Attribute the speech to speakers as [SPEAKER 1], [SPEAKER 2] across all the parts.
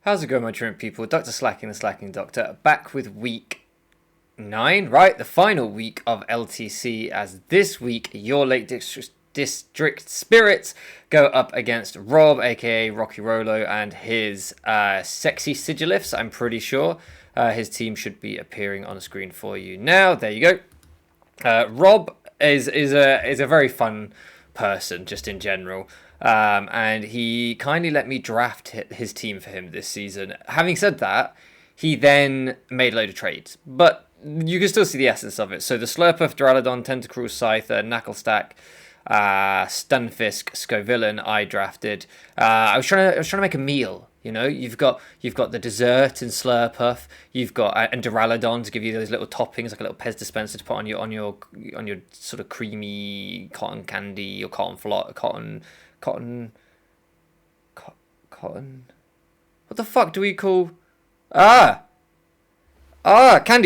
[SPEAKER 1] How's it going, my truant people? Dr. Slacking, the Slacking Doctor, back with week 9, right? The final week of LTC, as this week your Lake District Spirits go up against Rob, aka Rocky Rolo, and his sexy Sigilifs, I'm pretty sure. His team should be appearing on screen for you now. There you go. Rob is a very fun person, just in general. And he kindly let me draft his team for him this season. Having said that, he then made a load of trades, but you can still see the essence of it. So the Slurpuff, Duraludon, Tentacruel, Scyther, Knacklestack, Stunfisk, Scovillain, I drafted. I was trying to make a meal. You know, you've got the dessert in Slurpuff. You've got and Duraludon to give you those little toppings, like a little Pez dispenser to put on your sort of creamy cotton candy or cotton. What the fuck do we call? Candy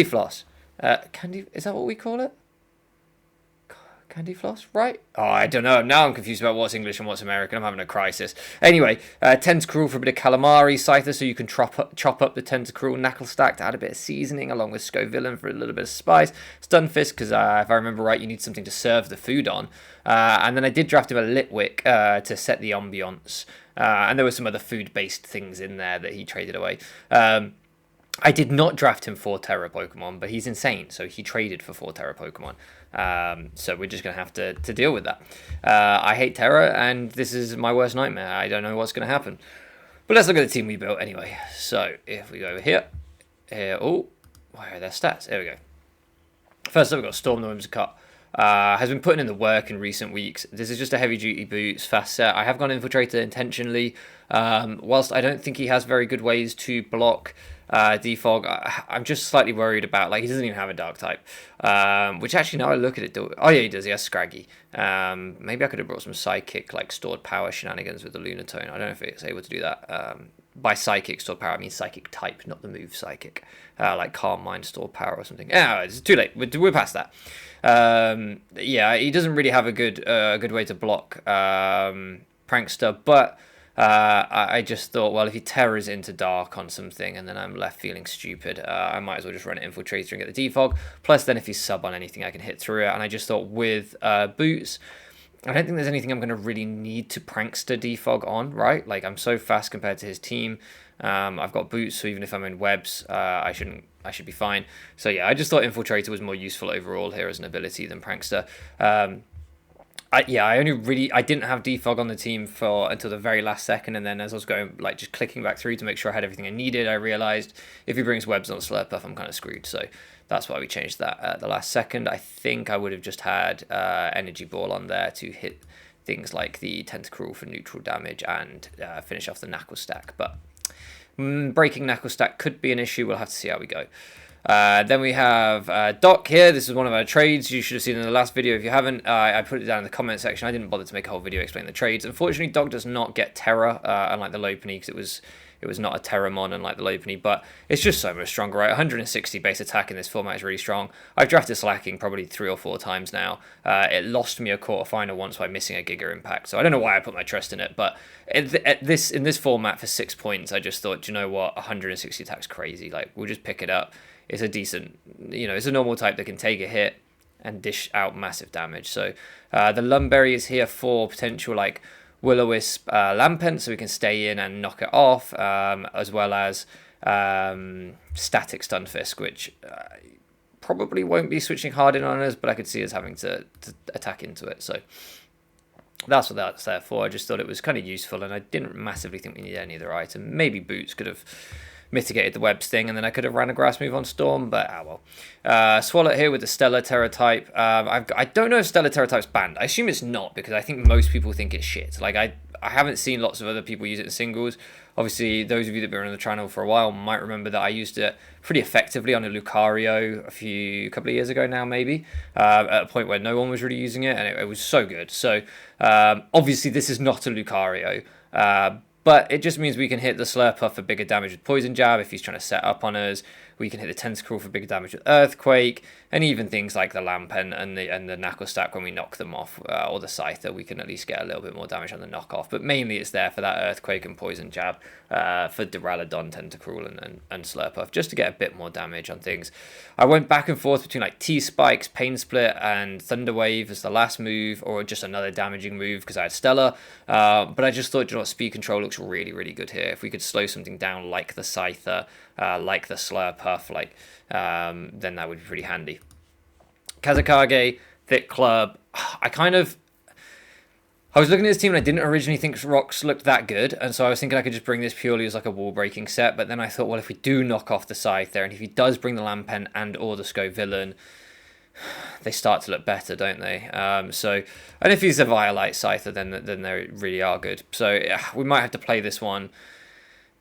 [SPEAKER 1] floss. Candy, is that what we call it? Candy floss, right? Oh, I don't know. Now I'm confused about what's English and what's American. I'm having a crisis. Anyway, Tentacruel for a bit of calamari, Scyther so you can chop up the Tentacruel, Knacklestack to add a bit of seasoning, along with Scovillain for a little bit of spice, Stunfisk because if I remember right, you need something to serve the food on. And then I did draft him a Litwick to set the ambiance. And there were some other food-based things in there that he traded away. I did not draft him for Terra Pokemon, but he's insane, so he traded for 4 Terra Pokemon. So we're just going to have to deal with that. I hate Terra, and this is my worst nightmare. I don't know what's going to happen. But let's look at the team we built anyway. So if we go over here. Oh, where are their stats? There we go. First up, we've got Storm the Whimsicott. Has been putting in the work in recent weeks. This is just a heavy-duty boots, fast set. I have gone Infiltrator intentionally. Whilst I don't think he has very good ways to block Defog, I'm just slightly worried about, like, he doesn't even have a dark type, which actually now I look at it, oh yeah, he does, he has Scraggy. Maybe I could have brought some Psychic, like stored power shenanigans with the Lunatone. I don't know if it's able to do that. By Psychic stored power I mean Psychic type, not the move Psychic, like Calm Mind stored power or something. Yeah, it's too late, we're past that. Yeah, he doesn't really have a good way to block Prankster, but I just thought, well, if he terrors into Dark on something and then I'm left feeling stupid, I might as well just run it Infiltrator and get the Defog. Plus, then if he's sub on anything, I can hit through it. And I just thought with Boots, I don't think there's anything I'm going to really need to Prankster Defog on, right? Like, I'm so fast compared to his team. I've got Boots, so even if I'm in webs, I should be fine. So yeah, I just thought Infiltrator was more useful overall here as an ability than Prankster. I didn't have Defog on the team until the very last second, and then as I was going, like, just clicking back through to make sure I had everything I needed, I realised if he brings webs on Slurpuff, I'm kind of screwed. So that's why we changed that at the last second. I think I would have just had Energy Ball on there to hit things like the Tentacruel for neutral damage and finish off the Knacklestack. But breaking Knacklestack could be an issue. We'll have to see how we go. Then we have Doc here. This is one of our trades. You should have seen in the last video. If you haven't, I put it down in the comment section. I didn't bother to make a whole video explaining the trades. Unfortunately, Doc does not get Terra, unlike the Lopunny, because it was not a Terramon unlike the Lopunny, but it's just so much stronger, right? 160 base attack in this format is really strong. I've drafted Slacking probably 3 or 4 times now. It lost me a quarterfinal once by missing a Giga Impact, so I don't know why I put my trust in it, but in this format for 6 points, I just thought, do you know what, 160 attack's crazy. Like, we'll just pick it up. It's a decent, it's a normal type that can take a hit and dish out massive damage. So the Lumberry is here for potential, like, Will-O-Wisp Lampent, so we can stay in and knock it off, as well as Static Stunfisk, which probably won't be switching hard in on us, but I could see us having to attack into it. So that's what that's there for. I just thought it was kind of useful, and I didn't massively think we needed any other item. Maybe Boots could have mitigated the webs thing, and then I could have ran a grass move on Storm, but well. Swalot here with the Stellar Terra type. I don't know if Stellar Terra type's banned. I assume it's not, because I think most people think it's shit. Like, I haven't seen lots of other people use it in singles. Obviously, those of you that have been on the channel for a while might remember that I used it pretty effectively on a Lucario a couple of years ago now, maybe, at a point where no one was really using it, and it was so good. So, obviously, this is not a Lucario, but it just means we can hit the Slurpuff for bigger damage with Poison Jab if he's trying to set up on us. We can hit the Tentacruel for bigger damage with Earthquake. And even things like the Lampen and the Knuckle Stack, when we knock them off, or the Scyther, we can at least get a little bit more damage on the knockoff. But mainly it's there for that Earthquake and Poison Jab, for Duraludon, Tentacruel, and Slurpuff, just to get a bit more damage on things. I went back and forth between like T-Spikes, Pain Split, and Thunder Wave as the last move, or just another damaging move because I had Stellar. But I just thought, you know what, Speed Control looks really, really good here. If we could slow something down like the Scyther, like the Slurpuff, then that would be pretty handy. Kazakage, Thick Club. I was looking at this team and I didn't originally think Rocks looked that good, and so I was thinking I could just bring this purely as like a wall breaking set, but then I thought, well, if we do knock off the Scyther, and if he does bring the Lampen and or the Scovillain, they start to look better, don't they? And if he's a Violite Scyther, then they really are good. So yeah, we might have to play this one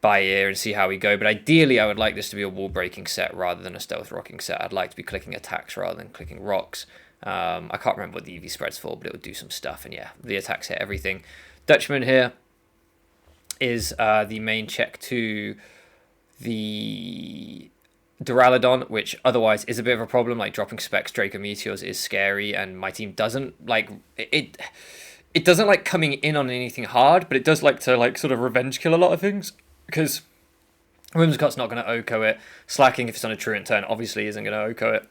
[SPEAKER 1] by ear and see how we go, but ideally I would like this to be a wall breaking set rather than a stealth rocking set. I'd like to be clicking attacks rather than clicking rocks. I can't remember what the EV spread's for, but it would do some stuff, and yeah, the attacks hit everything. Dutchman here is the main check to the Duraludon, which otherwise is a bit of a problem. Like dropping Specs, Draco Meteors is scary, and my team doesn't like it. It doesn't like coming in on anything hard, but it does like to like sort of revenge kill a lot of things, because Whimsicott's not going to Oko it. Slacking, if it's on a Truant turn, obviously isn't going to Oko it.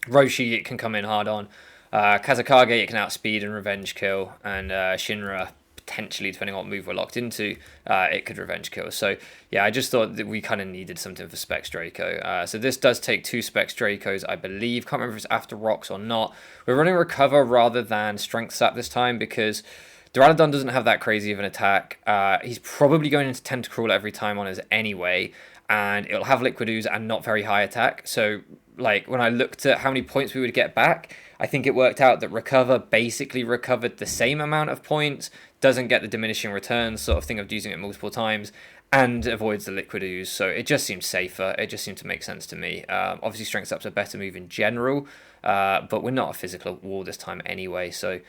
[SPEAKER 1] Roshi, it can come in hard on. Kazakage, it can outspeed and revenge kill. And Shinra, potentially, depending on what move we're locked into, it could revenge kill. So, yeah, I just thought that we kind of needed something for Specs Draco. So this does take 2 Specs Dracos, I believe. Can't remember if it's after Rocks or not. We're running Recover rather than Strength Sap this time, because Duraludon doesn't have that crazy of an attack. He's probably going into Tentacruel every time on us anyway, and it'll have Liquid Ooze and not very high attack. So, like, when I looked at how many points we would get back, I think it worked out that Recover basically recovered the same amount of points, doesn't get the diminishing returns sort of thing of using it multiple times, and avoids the Liquid Ooze. So it just seemed safer. It just seemed to make sense to me. Obviously, Strength Up's a better move in general, but we're not a physical wall this time anyway, so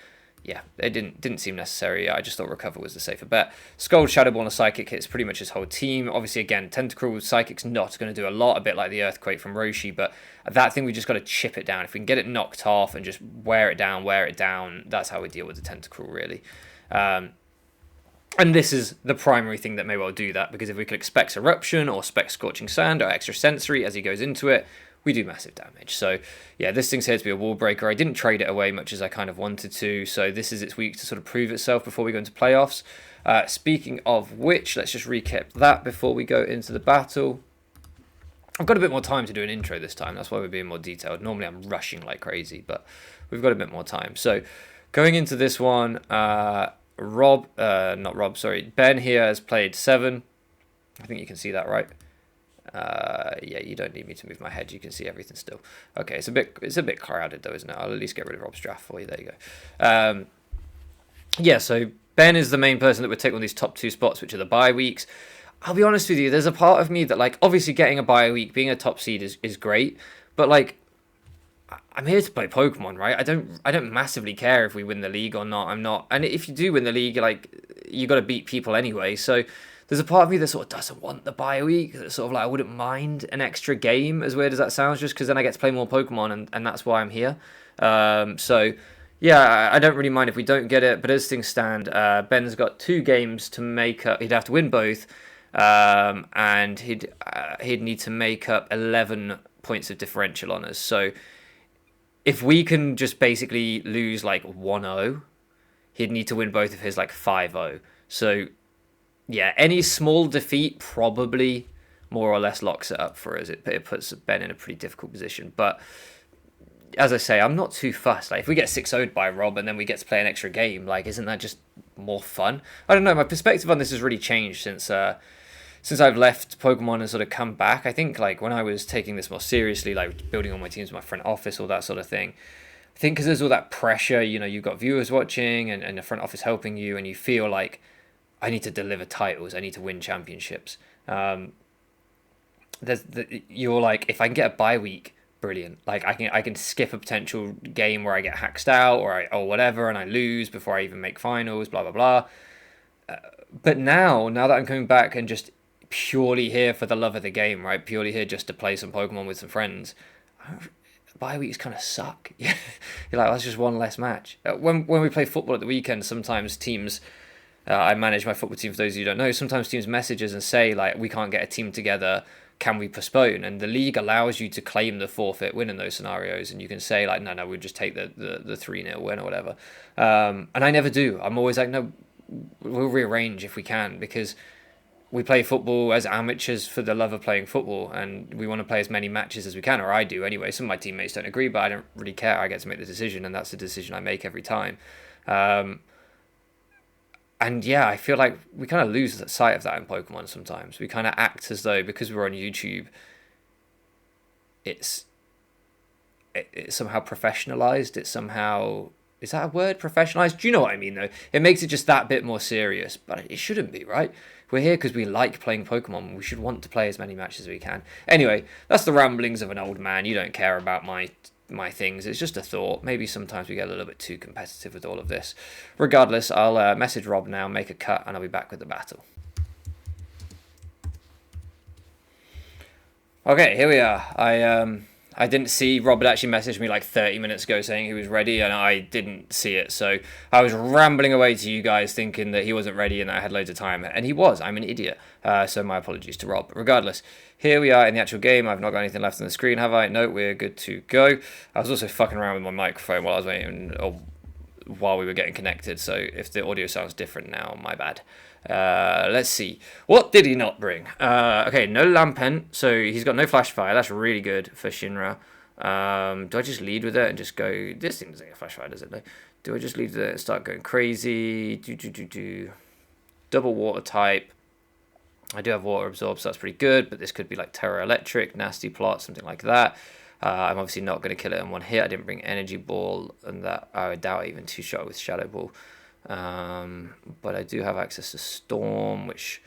[SPEAKER 1] yeah, it didn't seem necessary. I just thought Recover was the safer bet. Scold, Shadow Ball, and Psychic hits pretty much his whole team. Obviously, again, Tentacruel with Psychic's not going to do a lot, a bit like the Earthquake from Roshi, but that thing we just got to chip it down. If we can get it knocked off and just wear it down, that's how we deal with the Tentacruel, really. And this is the primary thing that may well do that, because if we click Specs Eruption or Specs Scorching Sand or Extra Sensory as he goes into it, we do massive damage. So yeah, this thing's here to be a wall breaker. I didn't trade it away much as I kind of wanted to, so this is its week to sort of prove itself before we go into playoffs. Speaking of which, let's just recap that before we go into the battle. I've got a bit more time to do an intro this time, that's why we're being more detailed. Normally I'm rushing like crazy, but we've got a bit more time. So going into this one, Ben here has played 7. I think you can see that, right? Yeah, you don't need me to move my head. You can see everything still. Okay, it's a bit crowded though, isn't it? I'll at least get rid of Rob's draft for you. There you go. Yeah, so Ben is the main person that would take one of these top 2 spots, which are the bye weeks. I'll be honest with you, there's a part of me that, like, obviously getting a bye week, being a top seed is great, but like, I'm here to play Pokemon, right? I don't massively care if we win the league or not. I'm not, and if you do win the league, like, you got to beat people anyway. So there's a part of me that sort of doesn't want the bye week. That's sort of like, I wouldn't mind an extra game, as weird as that sounds, just because then I get to play more Pokemon, and that's why I'm here. So yeah, I don't really mind if we don't get it, but as things stand, Ben's got 2 games to make up. He'd have to win both, and he'd need to make up 11 points of differential on us. So if we can just basically lose like 1-0, he'd need to win both of his like 5-0. So yeah, any small defeat probably more or less locks it up for us. It puts Ben in a pretty difficult position. But as I say, I'm not too fussed. Like, if we get 6-0'd by Rob and then we get to play an extra game, like, isn't that just more fun? I don't know. My perspective on this has really changed since I've left Pokemon and sort of come back. I think, like, when I was taking this more seriously, like building all my teams, my front office, all that sort of thing, I think because there's all that pressure, you know, you've got viewers watching and the front office helping you, and you feel like, I need to deliver titles, I need to win championships. You're like, if I can get a bye week, brilliant. Like, I can skip a potential game where I get hacked out or whatever, and I lose before I even make finals, blah blah blah. But now that I'm coming back and just purely here for the love of the game, right? Purely here just to play some Pokemon with some friends. bye weeks kind of suck. You're like, that's just one less match. When we play football at the weekend, sometimes teams, I manage my football team for those of you who don't know, sometimes teams messages and say, like, we can't get a team together, can we postpone? And the league allows you to claim the forfeit win in those scenarios, and you can say, like, no, we'll just take the 3-0 win or whatever. And I never do. I'm always like, no, we'll rearrange if we can, because we play football as amateurs for the love of playing football, and we want to play as many matches as we can, or I do anyway. Some of my teammates don't agree, but I don't really care. I get to make the decision, and that's the decision I make every time. And yeah, I feel like we kind of lose sight of that in Pokemon sometimes. We kind of act as though, because we're on YouTube, it's somehow professionalized. It's somehow... Is that a word? Professionalized? Do you know what I mean, though? It makes it just that bit more serious, but it shouldn't be, right? We're here because we like playing Pokemon. We should want to play as many matches as we can. Anyway, that's the ramblings of an old man. You don't care about my things. It's just a thought. Maybe sometimes we get a little bit too competitive with all of this. Regardless, I'll message Rob now, make a cut, and I'll be back with the battle. Okay, here we are. I didn't see Rob had actually messaged me like 30 minutes ago saying he was ready, and I didn't see it. So I was rambling away to you guys thinking that he wasn't ready and that I had loads of time. And he was. I'm an idiot. So my apologies to Rob. Regardless, here we are in the actual game. I've not got anything left on the screen, have I? No, we're good to go. I was also fucking around with my microphone while I was waiting, or while we were getting connected. So if the audio sounds different now, my bad. Let's see. What did he not bring? Okay, no Lampen, so he's got no Flash Fire. That's really good for Shinra. Do I just lead with it and just go... This thing doesn't get Flash Fire, does it? No. Do I just lead with it and start going crazy? Double Water type. I do have Water Absorb, so that's pretty good, but this could be like Terra Electric, Nasty Plot, something like that. I'm obviously not going to kill it in one hit. I didn't bring Energy Ball, and that I doubt even two-shot with Shadow Ball. But I do have access to Storm, which...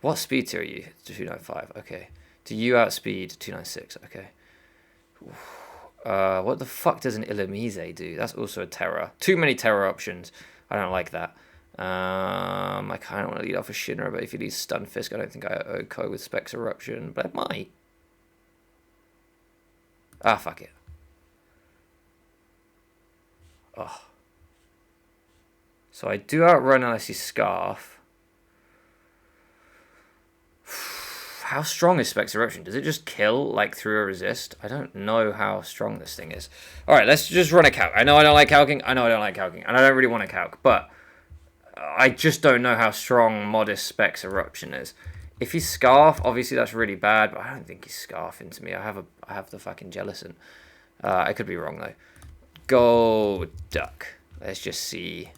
[SPEAKER 1] What speed tier are you? 295, okay. Do you outspeed 296, okay. What the fuck does an Illumise do? That's also a Terror. Too many Terror options. I don't like that. I kind of want to lead off a Shinra, but if he leads Stunfisk, I don't think I OHKO with Specs Eruption, but I might. Ah, fuck it. Oh. So I do outrun and I see Scarf. How strong is Specs Eruption? Does it just kill, like, through a resist? I don't know how strong this thing is. Alright, let's just run a calc. I know I don't like calcing. And I don't really want to calc. But I just don't know how strong Modest Specs Eruption is. If he's Scarf, obviously that's really bad. But I don't think he's Scarf into me. I have the fucking Jellicent. I could be wrong, though. Golduck. Let's just see...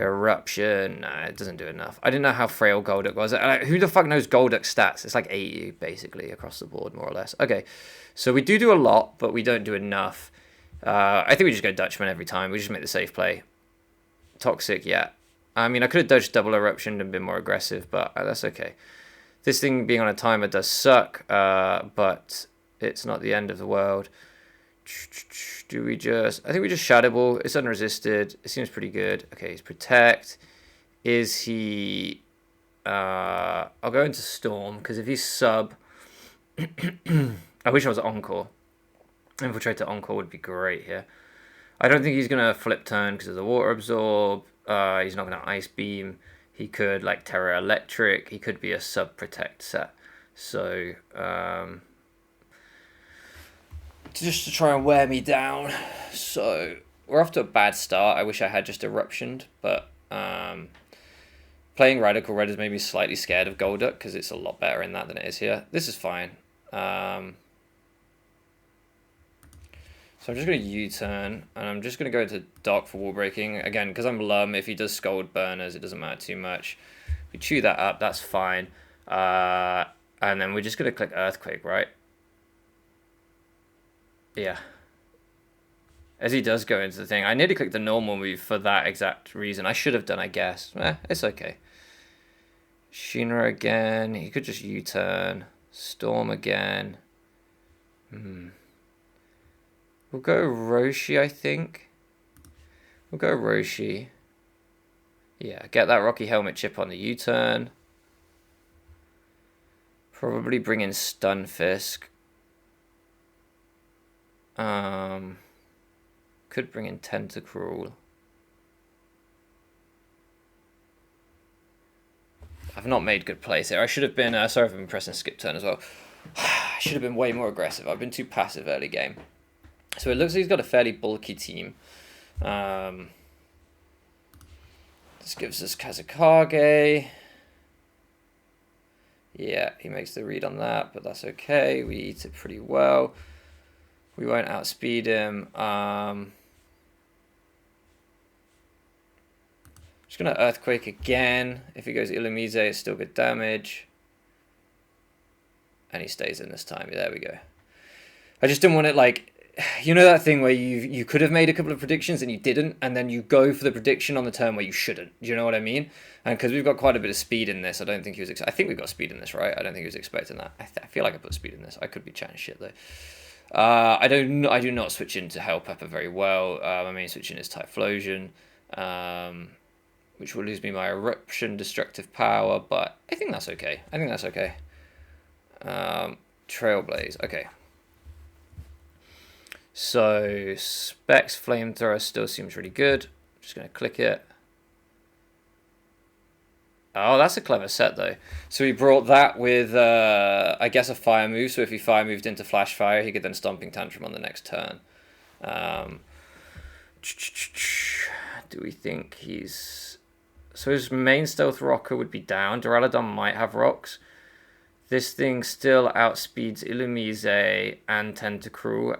[SPEAKER 1] Eruption. Nah, it doesn't do enough. I didn't know how frail Golduck was. Who the fuck knows Golduck's stats? It's like 80, basically, across the board, more or less. Okay, so we do a lot, but we don't do enough. I think we just go Dutchman every time. We just make the safe play. Toxic, yeah. I mean, I could have dodged double Eruption and been more aggressive, but that's okay. This thing being on a timer does suck, but it's not the end of the world. Do we just... I think we just Shadow Ball. It's unresisted. It seems pretty good. Okay, he's Protect. Is he... I'll go into Storm, because if he's Sub... I wish I was Encore. Infiltrator Encore would be great here. I don't think he's going to Flip Turn because of the Water Absorb. He's not going to Ice Beam. He could, like, Terra Electric. He could be a Sub Protect set. So, just to try and wear me down. So we're off to a bad start. I wish I had just Eruptioned, but playing Radical Red has made me slightly scared of Golduck because it's a lot better in that than it is here. This is fine. So I'm just going to U-turn, and I'm just going to go into Dark for Wall Breaking. Again, because I'm Lum, if he does Scald Burners, it doesn't matter too much. We chew that up, that's fine. And then we're just going to click Earthquake, right? Yeah. As he does go into the thing. I nearly clicked the normal move for that exact reason. I should have done, I guess. It's okay. Shinra again. He could just U-turn. Storm again. We'll go Roshi, I think. We'll go Roshi. Yeah, get that Rocky Helmet chip on the U-turn. Probably bring in Stunfisk. Could bring in Tentacruel. I've not made good plays here. I should have been, sorry if I've been pressing skip turn as well. I should have been way more aggressive. I've been too passive early game. So it looks like he's got a fairly bulky team. This gives us Kazakage. Yeah, he makes the read on that, but that's okay. We eat it pretty well. We won't outspeed him. Just going to Earthquake again. If he goes Illumise, it's still good damage. And he stays in this time. There we go. I just didn't want it like... You know that thing where you could have made a couple of predictions and you didn't, and then you go for the prediction on the turn where you shouldn't. Do you know what I mean? And because we've got quite a bit of speed in this, I don't think he was... I think we've got speed in this, right? I don't think he was expecting that. I feel like I put speed in this. I could be chatting shit, though. I do not switch into Hell Pepper very well. My main switch in is Typhlosion. Which will lose me my Eruption, Destructive Power, but I think that's okay. Trailblaze, okay. So, Specs Flamethrower still seems really good. I'm just going to click it. Oh, that's a clever set, though. So he brought that with, I guess, a Fire move. So if he Fire moved into Flash Fire, he could then Stomping Tantrum on the next turn. Do we think he's... So his main Stealth Rocker would be down. Duraludon might have rocks. This thing still outspeeds Illumise and Tentacruel,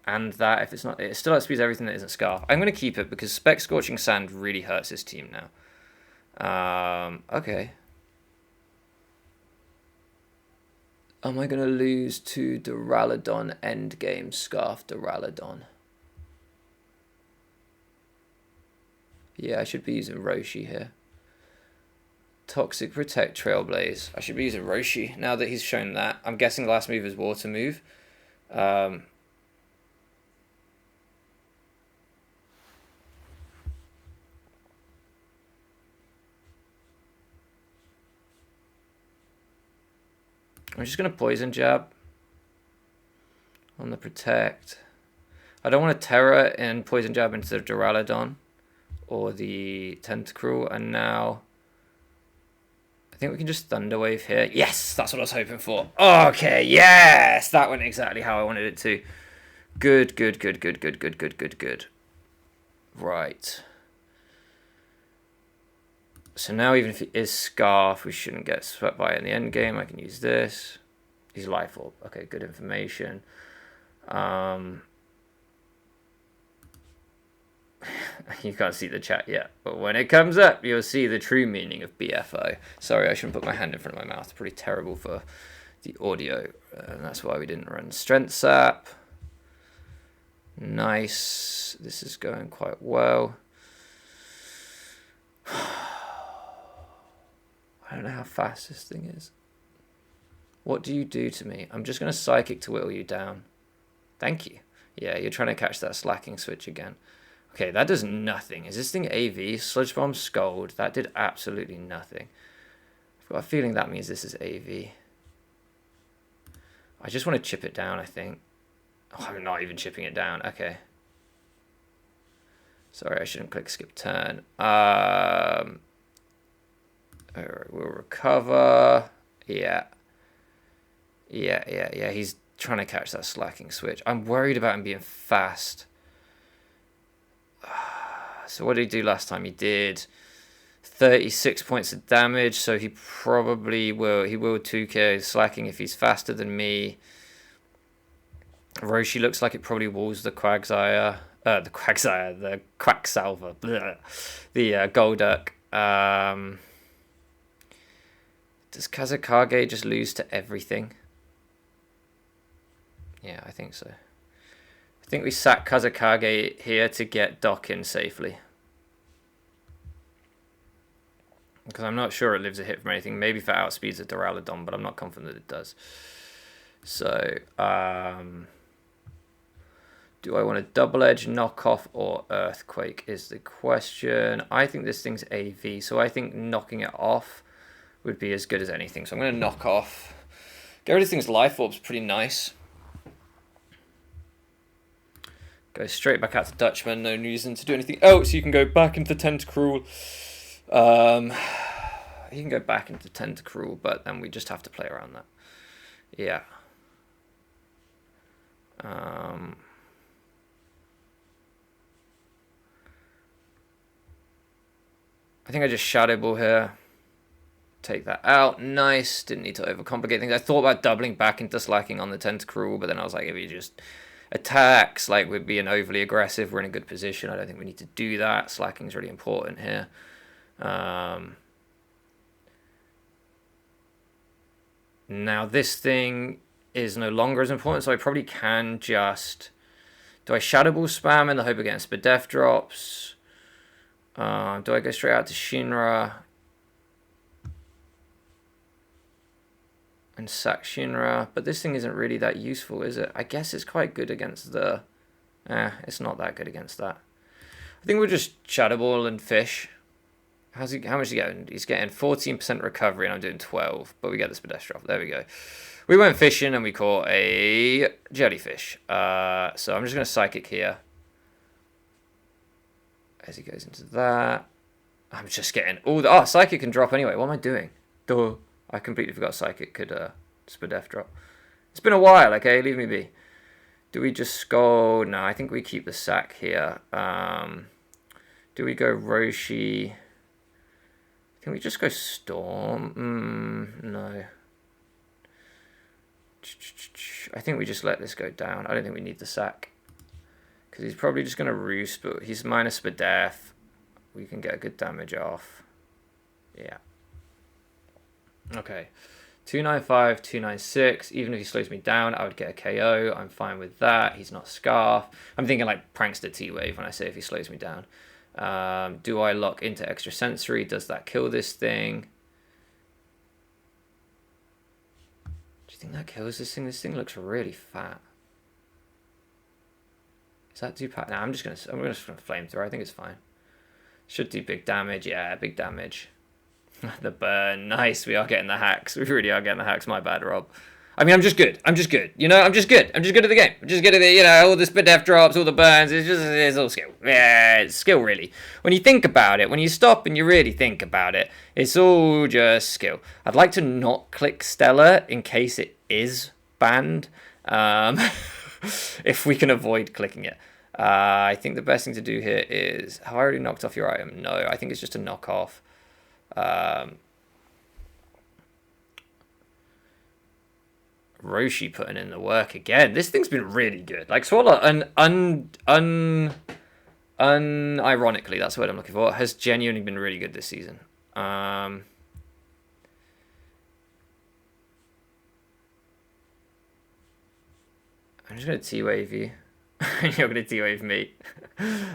[SPEAKER 1] and that, if it's not... It still outspeeds everything that isn't Scarf. I'm going to keep it because Spec Scorching Sand really hurts his team now. Okay. Am I going to lose to Duraludon endgame Scarf Duraludon? Yeah, I should be using Roshi here. Toxic Protect Trailblaze. I should be using Roshi now that he's shown that. I'm guessing the last move is Water move. I'm just going to Poison Jab on the Protect. I don't want to Terra and Poison Jab into the Duraludon or the Tentacruel, and now I think we can just Thunder Wave here. Yes, that's what I was hoping for. Okay, yes, that went exactly how I wanted it to. Good. Right. So now even if it is Scarf, we shouldn't get swept by it in the end game. I can use this. He's Life Orb. Okay, good information. You can't see the chat yet, but when it comes up, you'll see the true meaning of BFO. Sorry, I shouldn't put my hand in front of my mouth. It's pretty terrible for the audio, and that's why we didn't run Strength Sap. Nice. This is going quite well. I don't know how fast this thing is. What do you do to me? I'm just going to Psychic to whittle you down. Thank you. Yeah, you're trying to catch that slacking switch again. Okay, that does nothing. Is this thing AV? Sludge Bomb, Scold. That did absolutely nothing. I've got a feeling that means this is AV. I just want to chip it down, I think. Oh, I'm not even chipping it down. Okay. Sorry, I shouldn't click skip turn. Alright, we'll recover. Yeah. He's trying to catch that slacking switch. I'm worried about him being fast. So what did he do last time? He did 36 points of damage, so he probably will 2k slacking if he's faster than me. Roshi looks like it probably walls the Quagsire. The Quacksalver. The Golduck. Does Kazakage just lose to everything? Yeah, I think so. I think we sack Kazakage here to get Doc in safely. Because I'm not sure it lives a hit from anything. Maybe for outspeeds a Duraludon, but I'm not confident that it does. So, do I want a double edge, knockoff, or earthquake is the question. I think this thing's AV, so I think knocking it off would be as good as anything. So I'm going to knock off. Get rid of things. Life Orb's pretty nice. Go straight back out to Dutchman. No reason to do anything else. You can go back into Tentacruel. You can go back into Tentacruel, but then we just have to play around that. Yeah. I think I just Shadow Ball here. Take that out. Nice. Didn't need to overcomplicate things. I thought about doubling back into Slacking on the Tentacruel, but then I was like, if he just attacks, like, we're being overly aggressive. We're in a good position. I don't think we need to do that. Slacking is really important here. Now this thing is no longer as important, so I probably can just... Do I Shadow Ball spam in the hope of getting Spadef drops? Do I go straight out to Shinra and sack Shinra? But this thing isn't really that useful, is it? I guess it's quite good against the... it's not that good against that. I think we'll just Shadow Ball and fish. How much is he getting? He's getting 14% recovery and I'm doing 12. But we get this Spadef drop. There we go. We went fishing and we caught a jellyfish. So I'm just going to Psychic here. As he goes into that. I'm just getting all the... Oh, Psychic can drop anyway. What am I doing? Duh. I completely forgot Psychic could Spadef drop. It's been a while, okay? Leave me be. Do we just go... No, I think we keep the sack here. Do we go Roshi? Can we just go Storm? No. I think we just let this go down. I don't think we need the sack. Because he's probably just going to roost, but he's minus Spadef. We can get a good damage off. Yeah. Okay. 295, 296. Even if he slows me down, I would get a KO. I'm fine with that. He's not Scarf. I'm thinking like Prankster T-Wave when I say if he slows me down. Do I lock into Extrasensory? Does that kill this thing? Do you think that kills this thing? This thing looks really fat. Is that too pat? Nah, I'm just gonna Flamethrower. I think it's fine. Should do big damage. Yeah, big damage. The burn. Nice. We are getting the hacks. We really are getting the hacks. My bad, Rob. I mean, I'm just good. I'm just good. You know, I'm just good. I'm just good at the game. I'm just good at the, you know, all the Spadef drops, all the burns. It's all skill. Yeah, it's skill, really. When you think about it, when you stop and you really think about it, it's all just skill. I'd like to not click Stellar in case it is banned. If we can avoid clicking it. I think the best thing to do here is... Have I already knocked off your item? No, I think it's just a knockoff. Roshi putting in the work again. This thing's been really good. Like Swalot, unironically, that's the word I'm looking for, has genuinely been really good this season. I'm just going to T-Wave you. You're going to T-Wave me.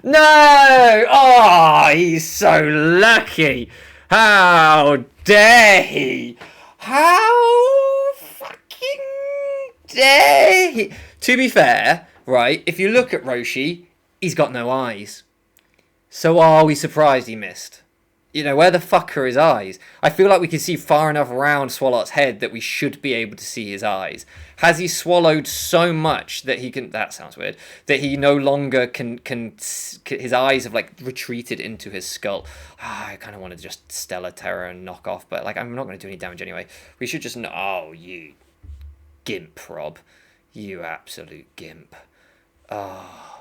[SPEAKER 1] No! Oh, he's so lucky. How dare he? How fucking dare he? To be fair, right, if you look at Roshi, he's got no eyes. So are we surprised he missed? You know, where the fuck are his eyes? I feel like we can see far enough around Swalot's head that we should be able to see his eyes. Has he swallowed so much that he can... That sounds weird. That he no longer can his eyes have, like, retreated into his skull. I kind of want to just Stellar Terror and knock off, but, like, I'm not going to do any damage anyway. We should just... Oh, you gimp, Rob. You absolute gimp. Oh...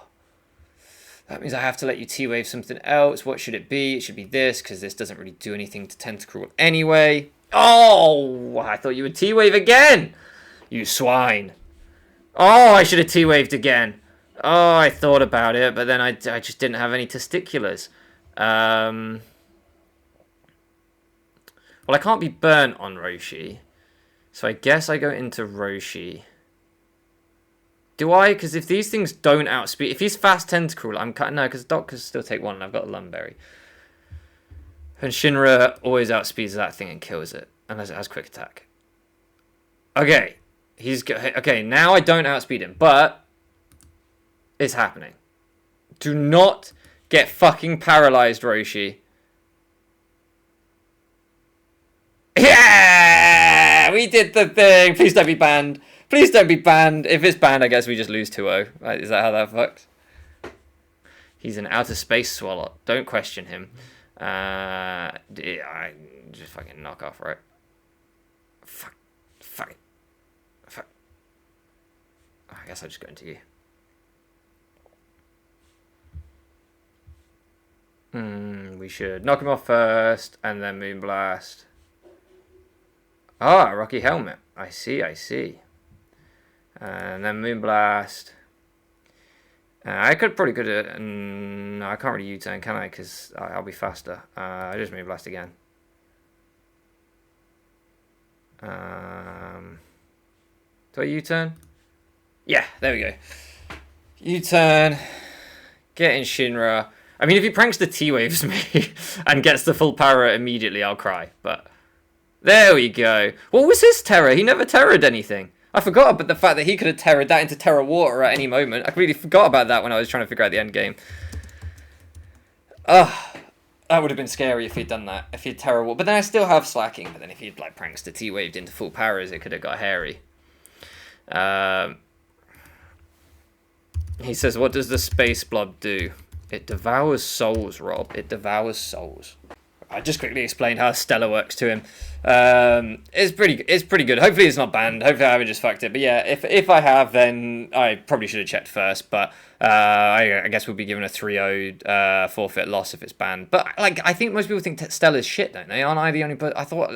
[SPEAKER 1] That means I have to let you T-Wave something else. What should it be? It should be this, because this doesn't really do anything to Tentacruel anyway. Oh, I thought you would T-Wave again. You swine. Oh, I should have T-Waved again. Oh, I thought about it, but then I just didn't have any testiculars. Well, I can't be burnt on Roshi. So I guess I go into Roshi. Do I? Because if these things don't outspeed... If he's fast Tentacruel, I'm cutting... No, because Doc can still take one and I've got a Lumberry. And Shinra always outspeeds that thing and kills it. Unless it has quick attack. Okay. Okay, now I don't outspeed him. But... It's happening. Do not get fucking paralyzed, Roshi. Yeah! We did the thing! Please don't be banned. Please don't be banned. If it's banned, I guess we just lose 2-0. Right, is that how that fucks? He's an outer space Swalot. Don't question him. I just fucking knock off, right? Fuck. Fuck. Fuck. I guess I'll just go into you. We should knock him off first, and then Moonblast. Ah, Rocky Helmet. I see. And then Moonblast. I could probably could it. No, I can't really U-turn, can I? Because I'll be faster. I just Moonblast again. Do I U-turn? Yeah, there we go. U-turn. Get in Shinra. I mean, if he pranks the T-Waves me and gets the full power immediately, I'll cry. But there we go. What was his terror? He never terrored anything. I forgot about the fact that he could have terrored that into Terror Water at any moment. I completely forgot about that when I was trying to figure out the end game. That would have been scary if he'd done that. If he'd Terror Water. But then I still have Slacking. But then if he'd like pranks the T-Waved into full powers, it could have got hairy. He says, what does the Space Blob do? It devours souls, Rob. It devours souls. I just quickly explained how Stella works to him. It's pretty good. Hopefully it's not banned. Hopefully I haven't just fucked it. But yeah, if I have, then I probably should have checked first. But I guess we'll be given a 3-0 forfeit loss if it's banned. But like, I think most people think Stella's shit, don't they? Aren't I the only person? I thought,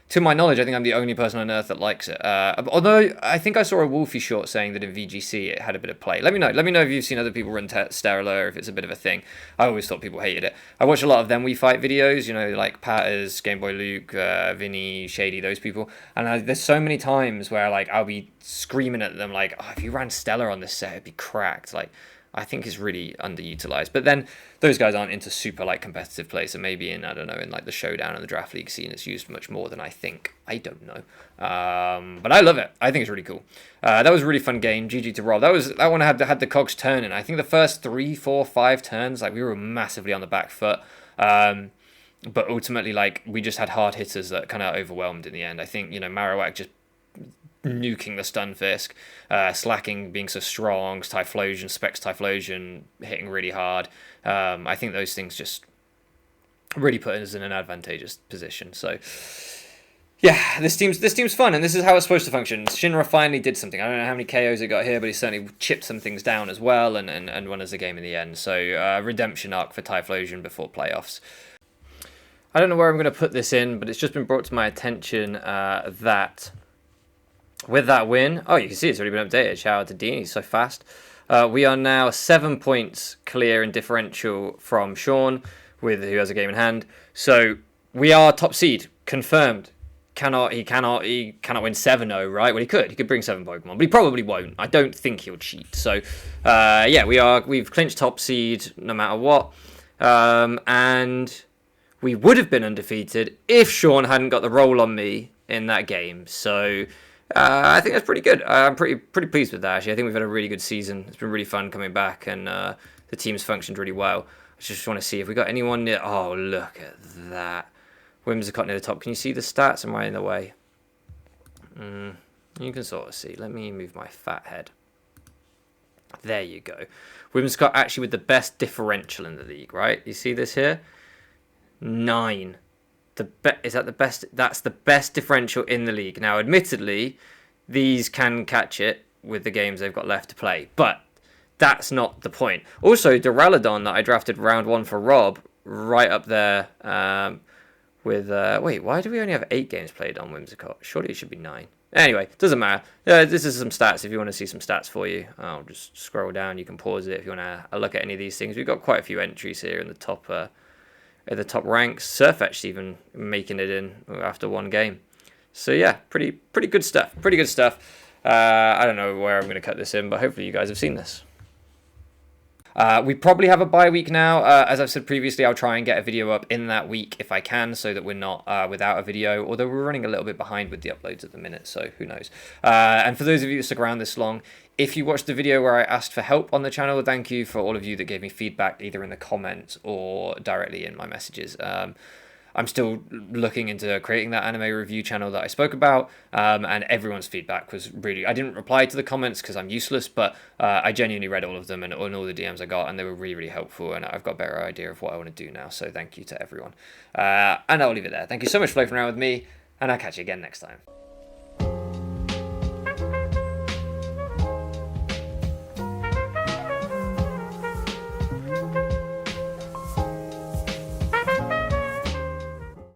[SPEAKER 1] to my knowledge, I think I'm the only person on Earth that likes it. Although I think I saw a Wolfie short saying that in VGC it had a bit of play. Let me know. Let me know if you've seen other people run Stella or if it's a bit of a thing. I always thought people hated it. I watch a lot of them We Fight videos, you know, like Patters, Game Boy Luke, Vinny, Shady, those people. And there's so many times where like I'll be screaming at them like, oh, if you ran Stella on this set, it'd be cracked. Like, I think it's really underutilized. But then those guys aren't into super like competitive play, so maybe in, I don't know, in like the showdown and the draft league scene, it's used much more than I think. I don't know. But I love it. I think it's really cool. That was a really fun game. GG to Rob. That one had the cogs turning. I think the first 3, 4, 5 turns, like we were massively on the back foot. But ultimately, like we just had hard hitters that kind of overwhelmed in the end. I think, you know, Marowak just nuking the Stunfisk, Slacking being so strong, Typhlosion, Specs Typhlosion hitting really hard. I think those things just really put us in an advantageous position. So yeah, this team's fun, and this is how it's supposed to function. Shinra finally did something. I don't know how many KOs it got here, but he certainly chipped some things down as well and won us the game in the end. So redemption arc for Typhlosion before playoffs. I don't know where I'm going to put this in, but it's just been brought to my attention that with that win, oh, you can see it's already been updated. Shout out to Dean, he's so fast. We are now 7 points clear in differential from Sean, who has a game in hand. So we are top seed, confirmed. He cannot win 7-0, right? Well, he could bring 7 Pokemon, but he probably won't. I don't think he'll cheat. So yeah, we've clinched top seed no matter what, and we would have been undefeated if Sean hadn't got the roll on me in that game. So I think that's pretty good. I'm pretty pleased with that, actually. I think we've had a really good season. It's been really fun coming back, and the team's functioned really well. I just want to see if we got anyone near. Oh, look at that. Whimsicott near the top. Can you see the stats? Am I in the way? You can sort of see. Let me move my fat head. There you go. Whimsicott actually with the best differential in the league, right? You see this here? 9. Is that the best? That's the best differential in the league. Now, admittedly, these can catch it with the games they've got left to play, but that's not the point. Also, Duraludon that I drafted round 1 for Rob, right up there with... wait, why do we only have 8 games played on Whimsicott? Surely it should be 9. Anyway, doesn't matter. This is some stats if you want to see some stats for you. I'll just scroll down. You can pause it if you want to look at any of these things. We've got quite a few entries here in the top... at the top ranks. Surfetch's even making it in after 1 game. So yeah, pretty good stuff. Pretty good stuff. I don't know where I'm going to cut this in, but hopefully you guys have seen this. We probably have a bye week now. As I've said previously, I'll try and get a video up in that week if I can, so that we're not without a video, although we're running a little bit behind with the uploads at the minute, so who knows. And for those of you that stuck around this long, if you watched the video where I asked for help on the channel, thank you for all of you that gave me feedback either in the comments or directly in my messages. I'm still looking into creating that anime review channel that I spoke about, and everyone's feedback was really, I didn't reply to the comments because I'm useless, but I genuinely read all of them and all the DMs I got, and they were really, really helpful, and I've got a better idea of what I want to do now, so thank you to everyone. And I'll leave it there. Thank you so much for playing around with me, and I'll catch you again next time.